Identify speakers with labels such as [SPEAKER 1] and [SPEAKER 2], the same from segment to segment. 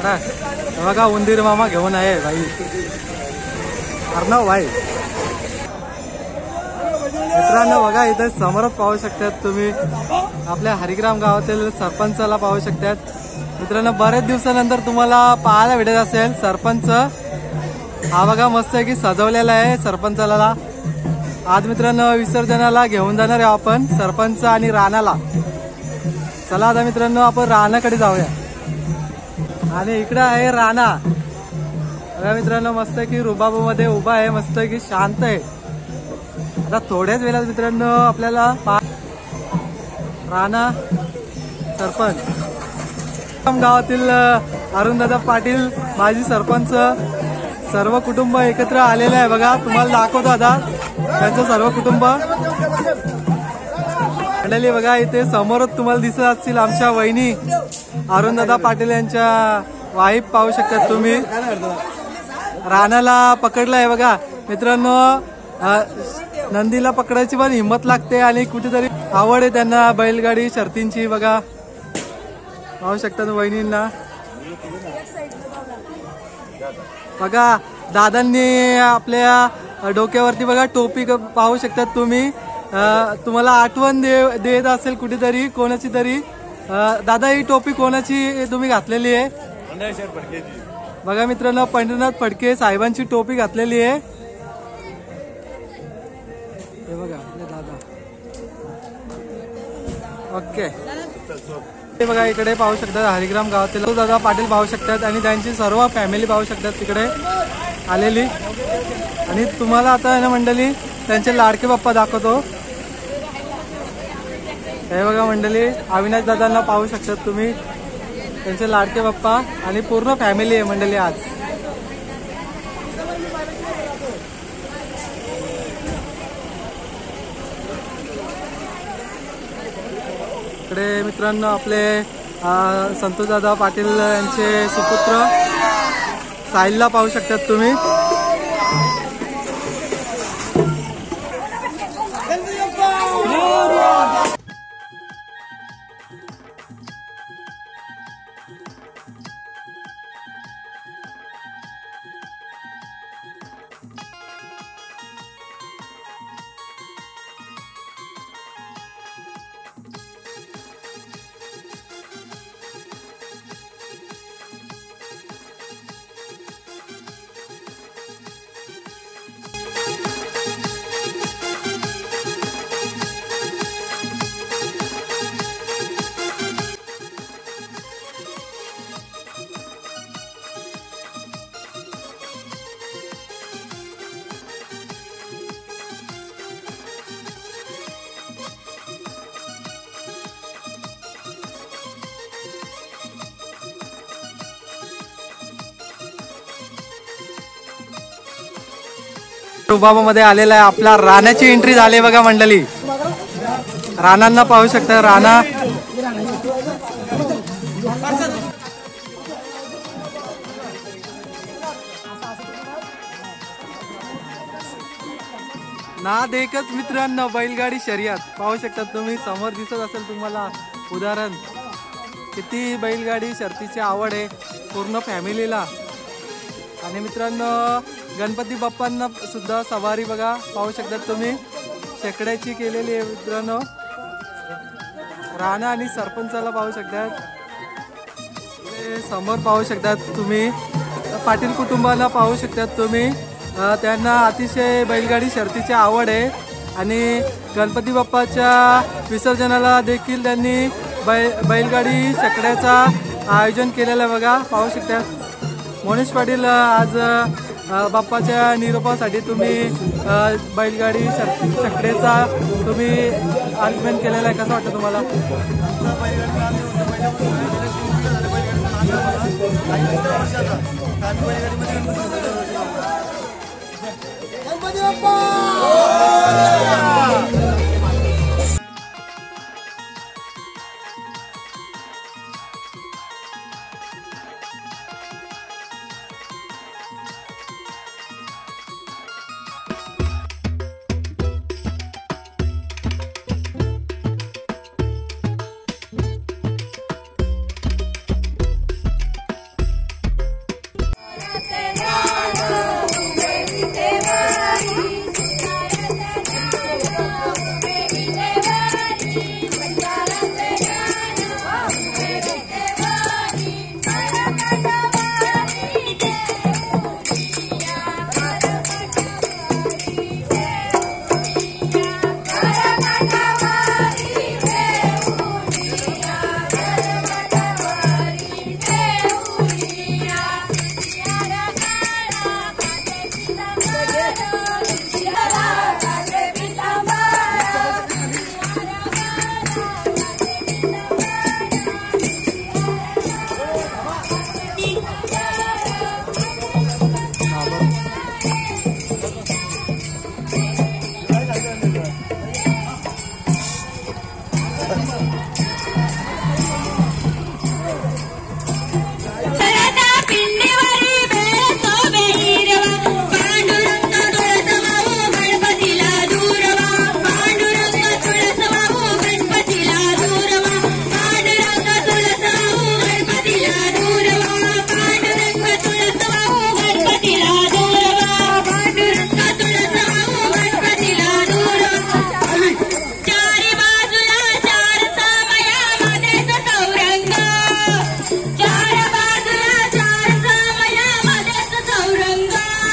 [SPEAKER 1] बघा उंदीर मामा घेऊन आहे भाई अर्णव भाई। मित्रांनो बघा इथे समोरच पाहू शकतात तुम्ही आपल्या हरिग्राम गावातील सरपंचाला पाहू शकतात। मित्रांनो बरेच दिवसानंतर तुम्हाला पाहायला भेटत असेल सरपंच हा बघा मस्त आहे की सजवलेला आहे सरपंचाला। आज मित्रांनो विसर्जनाला घेऊन जाणार आहे आपण सरपंच आणि राणाला। चला आता मित्रांनो आपण राणाकडे जाऊया। आणि इकडे आहे राणा बघा मित्रांनो मस्त की रुबाबमध्ये उभा आहे मस्त की शांत आहे। आता थोड्याच वेळात मित्रांनो आपल्याला राणा सरपंच गावातील अरुणदादा पाटील माजी सरपंच सर्व कुटुंब एकत्र आलेले आहे बघा। तुम्हाला दाखवतो आता त्यांचं सर्व कुटुंब मंडळी बघा इथे समोरच तुम्हाला दिसत असतील आमच्या वहिनी अरुणदादा पाटील यांच्या वाईफ पाहू शकतात तुम्ही। राणाला पकडलाय बघा मित्रांनो। नंदीला पकडायची पण हिंमत लागते आणि कुठेतरी आवड आहे त्यांना बैलगाडी शर्तींची बघा पाहू शकतात वहिनींना। बघा दादांनी आपल्या डोक्यावरती बघा टोपी पाहू शकतात तुम्ही। तुम्हाला आठवण देत असेल कुठेतरी कोणाची तरी। दादा ही टोपी कोणाची तुम्ही घातलेली आहे बघा मित्रांनो पंढरीनाथ फडके साहेबांची टोपी घातलेली आहे हे बघा दादा। ओके हे बघा इकडे पाहू शकतात हरिग्राम गावातील दादा पाटील पाहू शकतात आणि त्यांची सर्व फॅमिली पाहू शकतात तिकडे आलेली। आणि तुम्हाला आता ना मंडळी त्यांचे लाडके बाप्पा दाखवतो हे बघा मंडळी अविनाश दादांना पाहू शकतात तुम्ही त्यांचे लाडके बाप्पा आणि पूर्ण फॅमिली आहे मंडळी आज। इकडे मित्रांनो आपले संतोष दादा पाटील यांचे सुपुत्र साहिलला पाहू शकतात तुम्ही। रुबाबामध्ये आलेला आहे आपला राणाची एंट्री झाली बघा मंडळी। राणांना पाहू शकता राणा नाद एकच मित्रांनो बैलगाडी शर्यत पाहू शकता तुम्ही समोर दिसत असेल तुम्हाला उदाहरण किती बैलगाडी शर्तीची आवड आहे पूर्ण फॅमिलीला। आणि मित्रांनो गणपती बाप्पांना सुद्धा सवारी बघा पाहू शकतात तुम्ही शेकड्याची केलेली आहे मित्रांनो। राणा आणि सरपंचाला पाहू शकतात समोर पाहू शकतात तुम्ही पाटील कुटुंबाला पाहू शकतात तुम्ही। त्यांना अतिशय बैलगाडी शर्तीची आवड आहे आणि गणपती बाप्पाच्या विसर्जनाला देखील त्यांनी बैलगाडी शेकड्याचा आयोजन केलेलं आहे बघा पाहू शकतात। मनीष पाटील आज बाप्पाच्या निरोपासाठी तुम्ही बैलगाडी शेकड्याचा तुम्ही आगमन केलेला आहे कसं वाटतं तुम्हाला?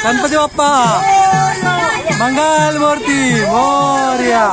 [SPEAKER 1] गणपती बाप्पा मंगल मूर्ती मोरया.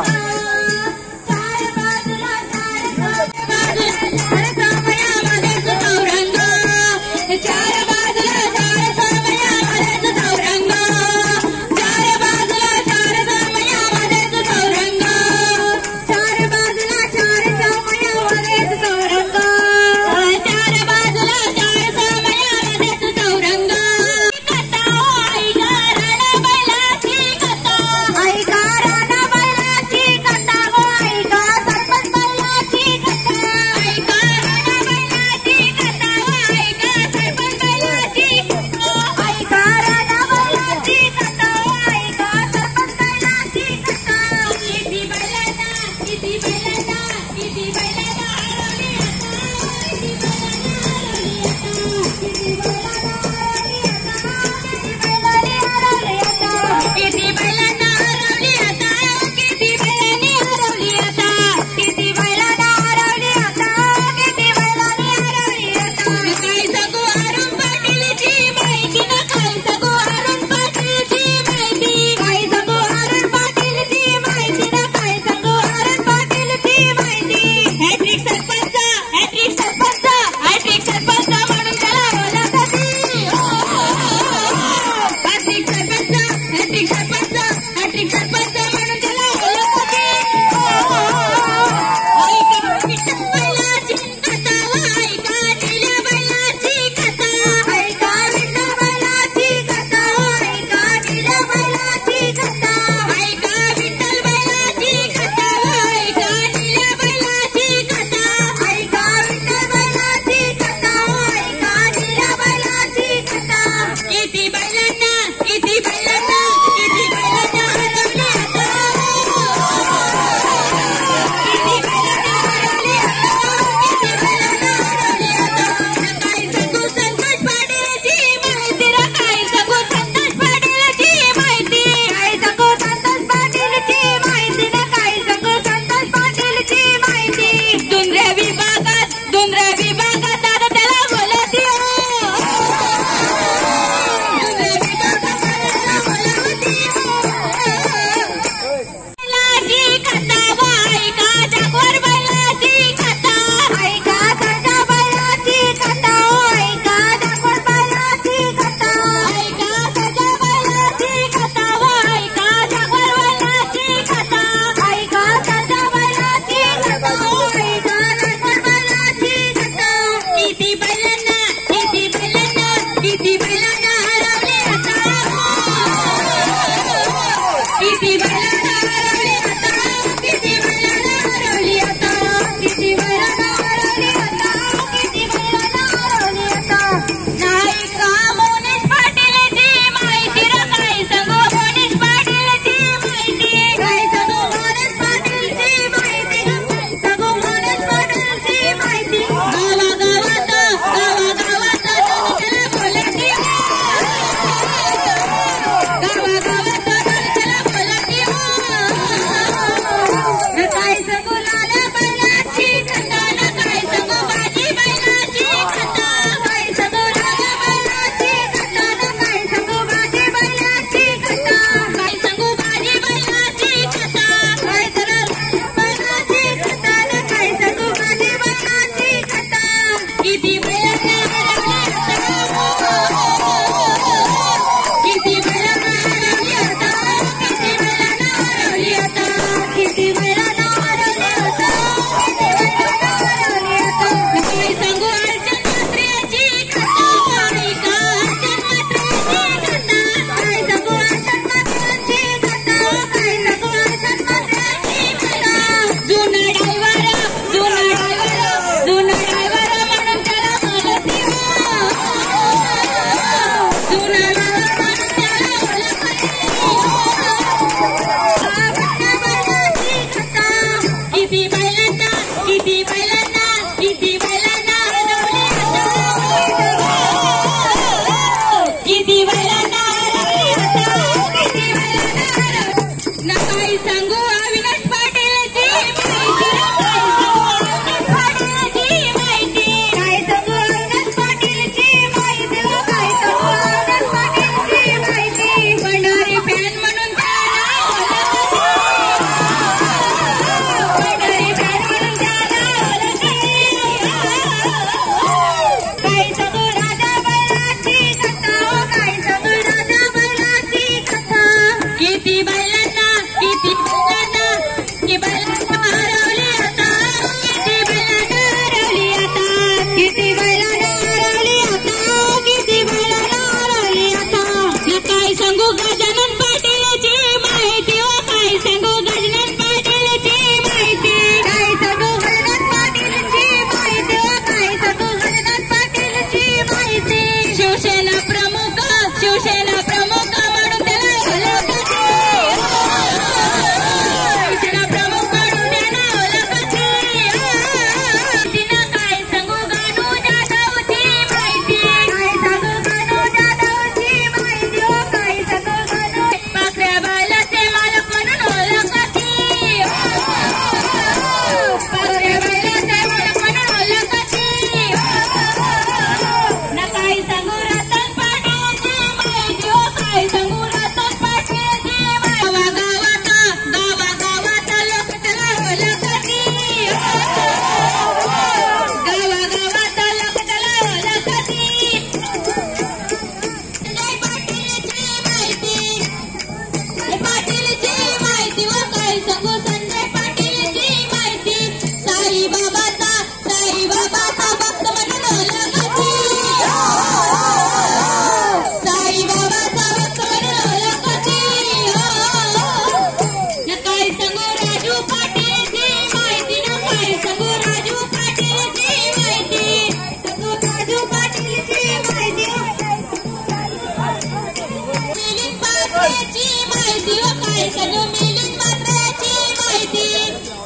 [SPEAKER 2] काय सांगू मिलिंद म्हात्रेची माहिती,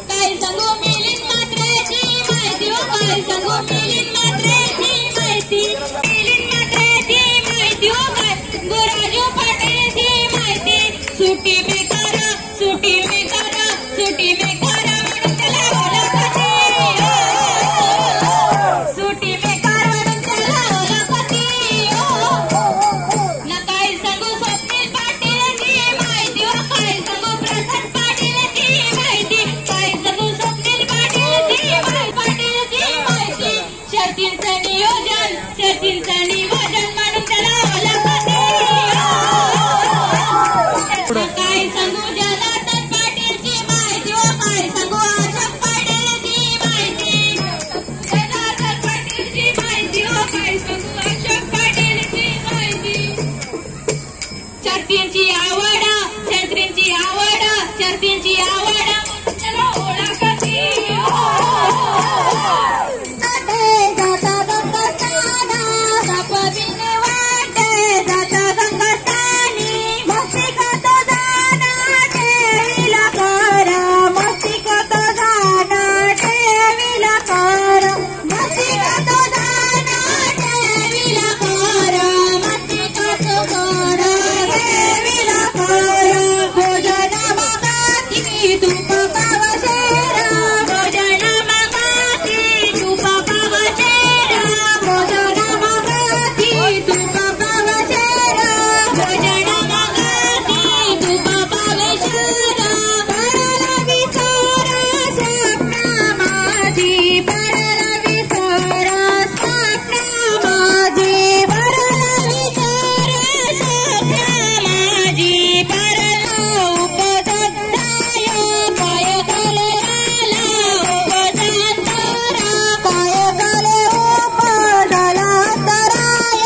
[SPEAKER 2] काय सांगू मिलिंद म्हात्रेची माहिती, काय सांगू मिलिंद म्हात्रेची माहिती, मिलिंद म्हात्रेची माहिती, काय गुराजू पाटीलची माहिती. सुटी मेकर, सुटी मेकर, सुटी मेकर म्हणून त्याला ओळखते, सुटी मेकर म्हणून त्याला ओळखते. ना काय सांगू स्वप्नील पाटीलची माहिती, काय सांगू प्रसाद पाटीलची माहिती, काय सांगू स्वप्नील पाटीलची माहिती. शर्तींचं नियोजन, शर्तींचं नियोजन म्हणून त्याला ओळखते. काय सांगू जनार्दन पाटीलची माहिती, काय सांगू अशोक पाटीलची माहिती, जनार्दन पाटीलची माहिती, काय सांगू अशोक पाटीलची माहिती. शर्तींची आवड, शर्तींची आवड, शर्तींची आवड म्हणून त्याला ओळखते. जाता गंगास्थाना सापविने वाटे, जाता गंगास्थानी मस्ती करतो जाना देवीला कर, मस्ती करतो जाना देवीला कर, मस्ती करतो जाना देवीला कर, मस्ती करतो कर देवीला कर. भोजन मागाती तूप पावशेरा, भोजन मागाती तूप पावशेरा, भोजन मागाती तूप पावशेरा, भोजन मागाती तूप पावशेरा. परला विचारा स्वप्न माझी, परला विचारा स्वप्न माझी, परला विचारा स्वप्न माझी. परला उपदंताय पाय तले आला, उपदंतारा पाय तले उपदला तराय,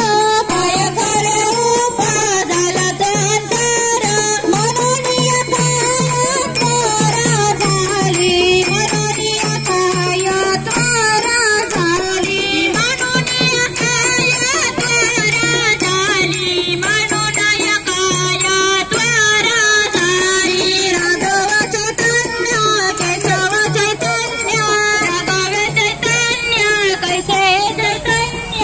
[SPEAKER 2] पाय तले उपदला तंतारा. मनोनिया काय त्वरा झाली, मनोनिया काय त्वरा झाली, मनोनिया काय त्वरा झाली, मनोनिया काय त्वरा झाली. राघव चैतन्य केशव चैतन्य, राघव चैतन्य कैसे चैतन्य.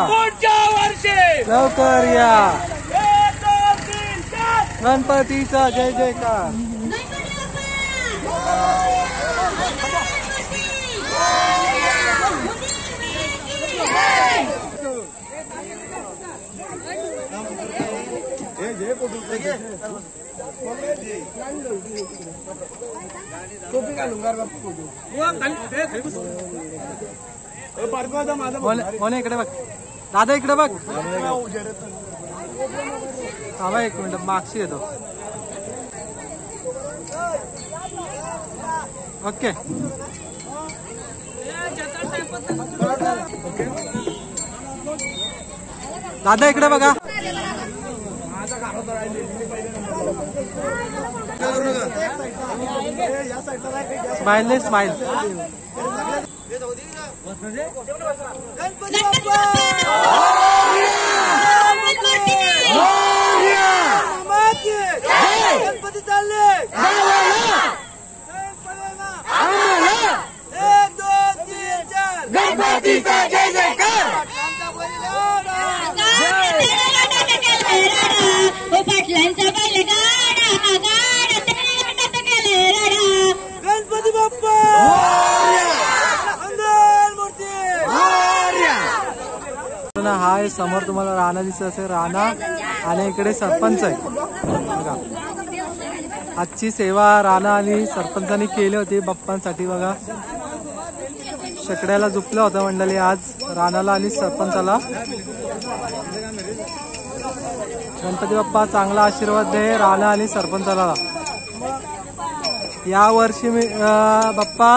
[SPEAKER 3] पुढच्या वर्षी
[SPEAKER 1] लवकर या.
[SPEAKER 3] 1, 2, 3, 4
[SPEAKER 1] गणपतीचा जय जयकार. मोने इकडे बघ, दादा इकडे बघ. थांबा एक मिनिट, मागशी येतो. ओके. दादा इकडे बघा. Smile smile.
[SPEAKER 2] गणपती बाप्पा
[SPEAKER 3] गणपती चालले 1, 2, 3, 4
[SPEAKER 4] गणपतीचा जय जयकार.
[SPEAKER 2] पाटलांचा बैलगाडा
[SPEAKER 3] गणपती बाप्पा मूर्ती.
[SPEAKER 1] हा आहे समोर तुम्हाला राणा दिसत असेल, राणा. आणि इकडे सरपंच आहे बघा. आजची सेवा राणा आणि सरपंचांनी केली होती बाप्पांसाठी बघा. शेकड्याला झुपलं होतं मंडळी आज राणाला आणि सरपंचाला. गणपती बाप्पा चांगला आशीर्वाद दे राणा आणि सरपंचाला. या वर्षी बाप्पा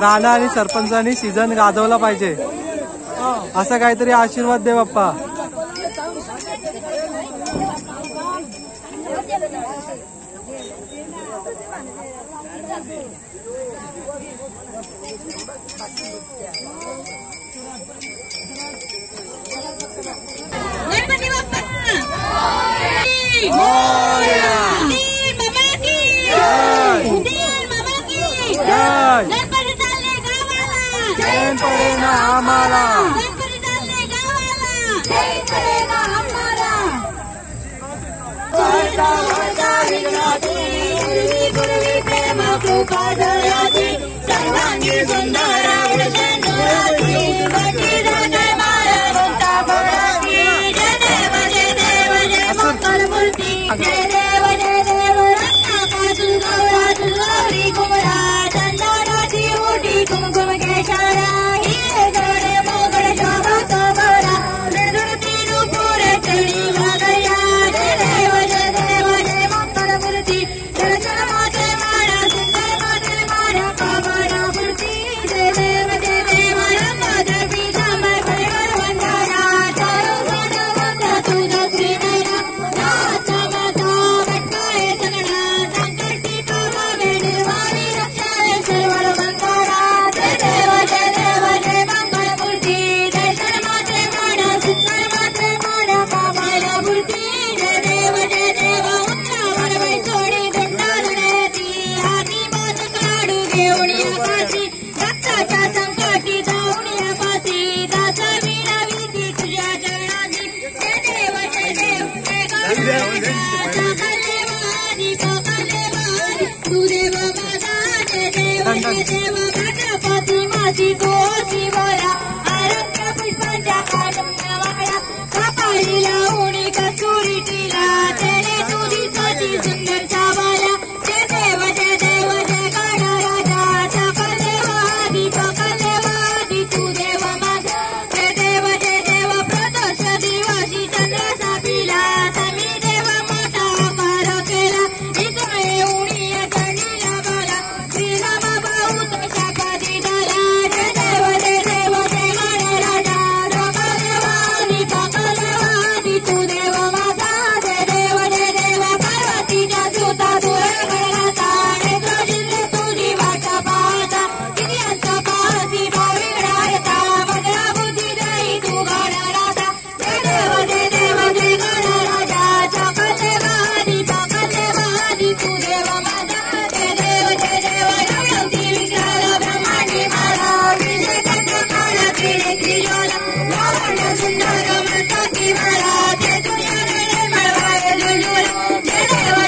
[SPEAKER 1] राणा आणि सरपंचांनी सीझन गाजवला पाहिजे, असा काहीतरी आशीर्वाद दे बाप्पा.
[SPEAKER 2] गणपती बाप्पा
[SPEAKER 4] गावाला
[SPEAKER 2] गणपती चालले गावाला जय करेगा हमारा पूर्वी प्रेम कृपा दयाची सर्वांगी सुंदर मंगल मूर्ती जय देव गौरी कुमरा चंदनाची उठी कुमकुम केशारा हिरे गोडे मोगड शोभा सोबरा ऋणती नुपुर चढी वागया जय देव जय मंगल मूर्ती दर्शन माते मारा सुंदर माते मारा कामना मूर्ती जय देव रंगदर्पी समय परिवार वंदना चारो सन वंदा तुझा श्रीनयना नाचा माता भटकाळे सगळा संकटी कामा वेडवारी रक्षाळे सर्वर मंगळा जय देव जय मंगल मूर्ती दर्शन माते मारा सुंदर माते मारा कामना मूर्ती जय देव उंचावर बैठोडी दंडालनेती हाती बाज काढू घेऊन आकाशी रक्ताच्या संकटी जाऊन पासी दास विनविती तुझ्या चरणाची जय देव तू देव माझा जय देव गणपती माझी गोची बोला आरोग्य पुष्पांच्या काढून वाळा कपाळी लावणी कस्तुरी टिला तेरे तुझी सती सुंदर चावाला जय देव जय गाडा राजा सकलवादी पकलवादी तू देव माझा जय देव प्रदोष दिवशी चंद्र सापिला तमी देव मोठा आकार केला इकडे उणी चढीला बाला श्रीराम भाऊ तो शापादी झाला जय देव गाडा राजा सकलवादी पकलवादी तू देव माझा जय देव पार्वतीच्या सुता तुला गळाचा नेत्र जिल्हे तुझी वाटा पाहता कियांचा पाहती भाविकडा येता मधुरा बुद्धी देई तू गाडा राजा जय देव गाडा राजा सकलवादी पकलवादी तू देव माझा जय देव रवळती विशाल ब्रह्मांडी माला विजय कंठ काळा पिढे त्रिजोला लावण्य सुंदर मस्तकी माला जय तुझ्या नयने मळवाय लुलुला जय देव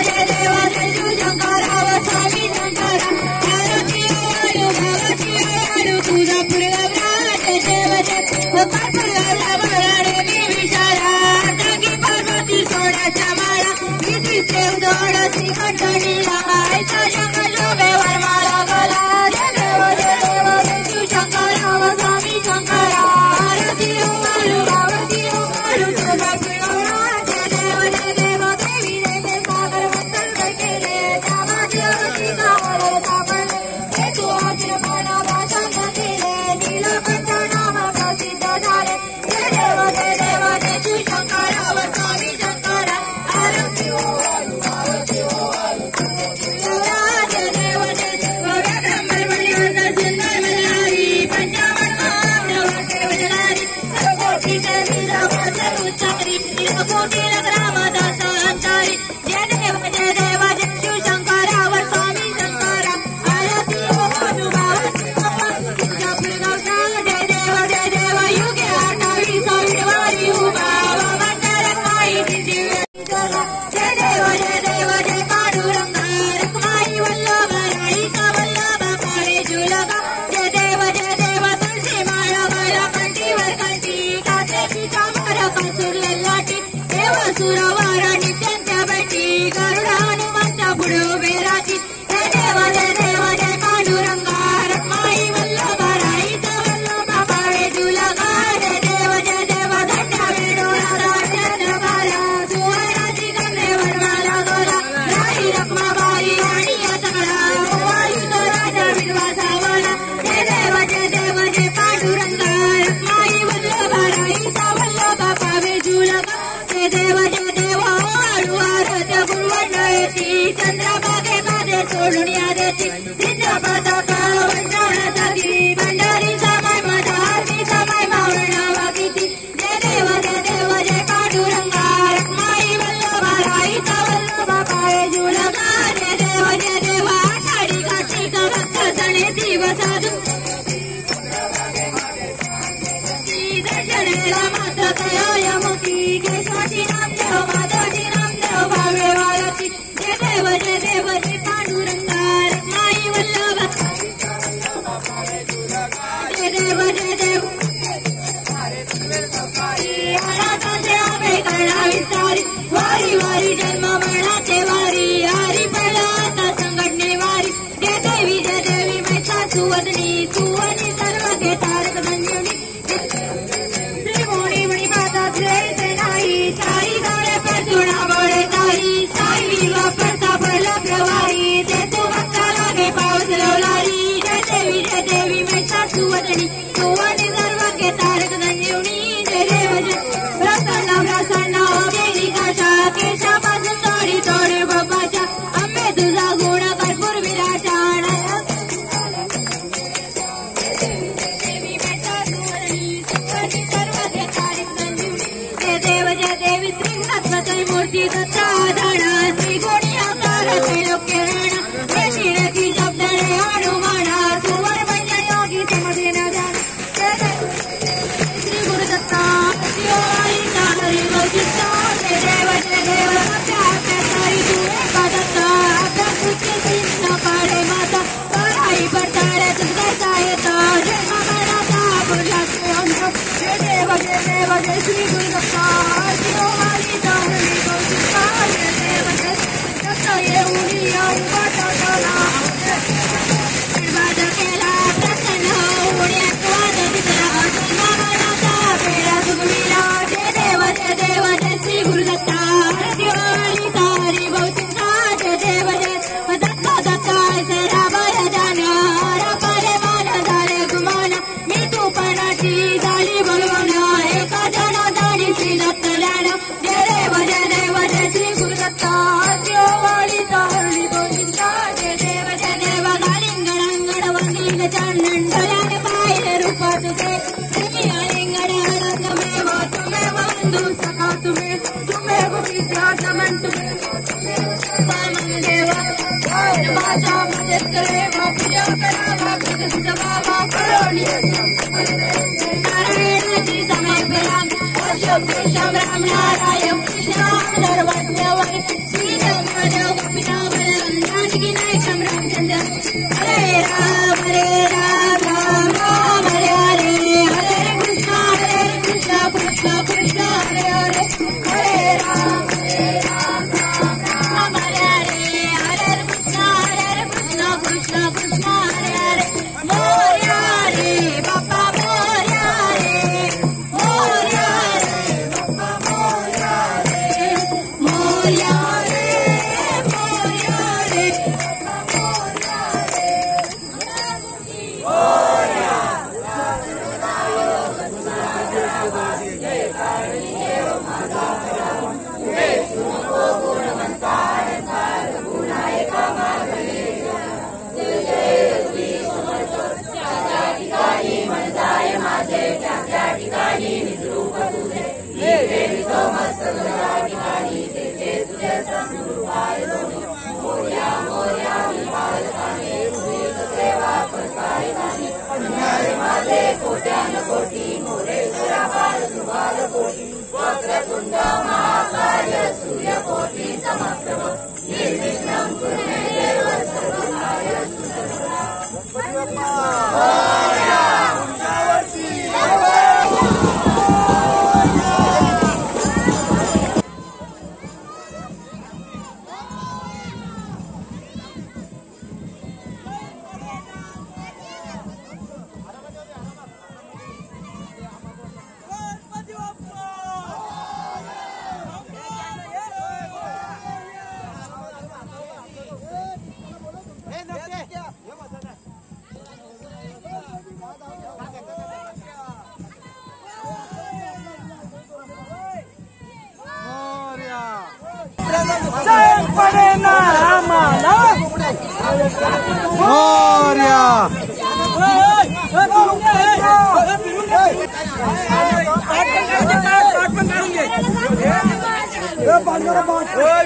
[SPEAKER 2] शंकरा व स्वामी शंकरा आरती आळू भगवती आळू तुझा पुरवला जय देव कर्पूरला बळाडे मी विशाला अर्धांगी पार्वती सोडाच्या माळा किती देव जोड श्रीकंठणीला आयचा जंगल शोभे वरमाला गला जय देव शंकरा व स्वामी शंकरा आरती आळू भगवती आळू तुझा पुरवला जय देव देवी देवे सागर मंथन केले त्यामादेवती गावाला सापडले हे तू आश्रमाला भाषण केले नीलकंठ नाम प्रसिद्ध झाले जय देव शंकरा व स्वामी शंकरा आरती आळू जय देव ब्रह्मर्वण्य सुंदर मल्हारी पंचामृत वाक्य वजनारी कोटी शरीरा वाचन उच्चारी कोटी रामदास अंतारी जय देव शिव शंकरा व स्वामी शंकरा आरती आळू भगवती तुझा पुरवला जय देव युगे आठावी सावित्रवारी उभा मंडळ माई दिव्य जय देव पांडुरंगा रखमाई वल्लभ राळीचा वल्लभ पाळे जुलगा जय देव तुळशी माळा माळा कंठीवर कंठी काचेची चामर कासूर ललाटी देव सुरवार नित्यांच्या बेटी गरुडा हनुमंता पुढे उभे राची जय देव पांडुरंगा रखमाई वल्लभ राळीचा वल्लभ पाळे जुलगा जय देव धन्या वेडोळा राजन बाला सुवर्णाची गंगेवर माला गोला राई रखमाबाई आणि या सगळा वायुत राजा विडवा सावला जय देव पांडुरंगा रखमाई वल्लभ राळीचा वल्लभ पावे जुलगा जय देव आळू आरत्य गुरुवर्ण येती चंद्रभागेमध्ये सोडून या देती चित्र पताका वंचाळसाठी भंडारी समाय माझा आरती समाय मावळणा वागिती जय देव पांडुरंगा रखमाई वल्लभ राळीचा वल्लभ पावे जुलगा जय देव आषाढी कार्तिक भक्त सणे दिवस साधू वारी आराधाचे आम्ही करणार विस्तारी वारी वारी जन्म मरणाचे वारी हरी पहिला आता संघटने वारी जय देवी मैसा सुवदनी सुवनी सर्व के तारक संजीवनी त्रिभुवनी मणि माता श्रेय नाही साई गाणे पर सुना बोले तारी साई वापरता पहिला प्रवारी ते तू भक्ता लागे पाऊस लवलारी जय देवी मैसा सुवदनी सुवनी सर्व के तारक संजीवनी जय देव प्रसन्न गेली काशा केशापासून तोडी तोडे बाबाच्या आंबे तुझा गुण कर्पूर विराचा मूर्ती दत्ता धणा श्री गोणी अवतार त्रैलोक्य राणा की शब्द रे हनुमाना सुवर म्हणजे योगी समजे न जाना श्री गुरु दत्ता हरी गौचित्ता जय देव तारी तू एका दत्ता आता तुझे चिन्ह पाडे माता पराई पडताळे तुझा येता जन्म मरणाचा पुढला अंत जय देव जय श्री गुरु दत्ता हरी गौचित्ता जय देव दत्ता येऊनी उपाटला केला प्रसन्न उड्यात वाद दिसला जन्म पेरा सुगविला जय देव जय श्री गुरु दत्ता हरी तारी गौचित्ता जय देव जय दत्ता सराबाय जाना हरपारे मान झाले गुमान मी तूपणाची झाली बलवाना एका जना झाली श्री दत्तल्याना जय देव जय श्री गुरु दत्ता हरी तारी गौचित्ता जय देव गालिंगड वंगिंग चांदण ढल्याने पाहिले रूप तुझे तुम्ही अलिंगड रंग मेवा तुम्ही बंधू सखा तुम्ही गोपीचा नमन तुम्ही देवा भाषा मदत करे पूजा करा तुझा बाबा करोनी नारायणाची समय राम अशोक कृष्ण राम नारायण कृष्ण सर्वज्ञ श्री राम गोपिना जानकी नायकम रामचंद्र हरे राम राम राम हरे कृष्ण कृष्ण कृष्ण हरे हरे हरे राम राम हरे कृष्ण कृष्ण कृष्ण हरे हरे मोरया रे बाप्पा मोरया रे मोरया रे बाप्पा मोरया रे मोरया रे मोरया रे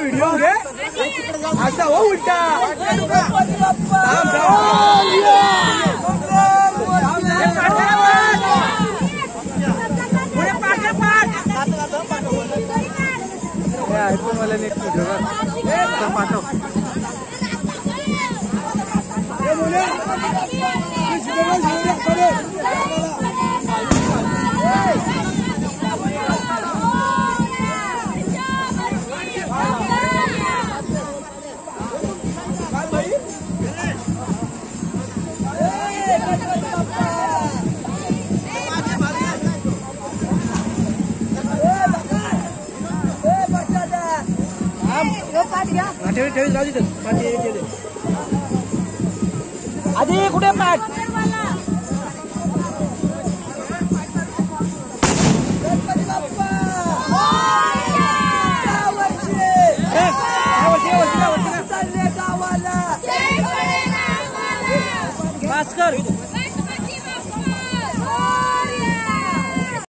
[SPEAKER 3] व्हिडिओ घे असा हो उलटा
[SPEAKER 1] आयफोन वाल्याने पाठव
[SPEAKER 3] आधी कुठे पाठ भास्कर